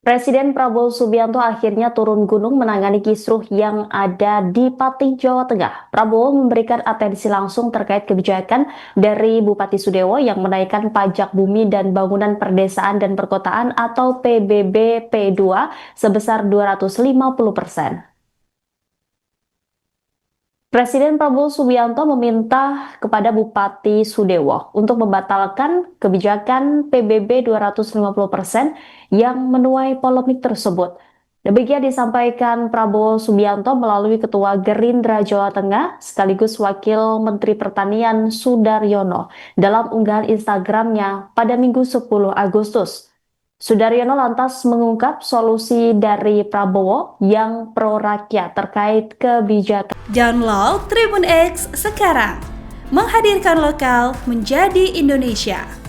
Presiden Prabowo Subianto akhirnya turun gunung menangani kisruh yang ada di Pati, Jawa Tengah. Prabowo memberikan atensi langsung terkait kebijakan dari Bupati Sudewo yang menaikkan pajak bumi dan bangunan perdesaan dan perkotaan atau PBB P2 sebesar 250%. Presiden Prabowo Subianto meminta kepada Bupati Sudewo untuk membatalkan kebijakan PBB 250% yang menuai polemik tersebut. Demikian disampaikan Prabowo Subianto melalui Ketua Gerindra Jawa Tengah sekaligus Wakil Menteri Pertanian Sudaryono dalam unggahan Instagramnya pada Minggu 10 Agustus. Sudaryono lantas mengungkap solusi dari Prabowo yang pro rakyat terkait kebijakan. Download Tribun X sekarang, menghadirkan lokal menjadi Indonesia.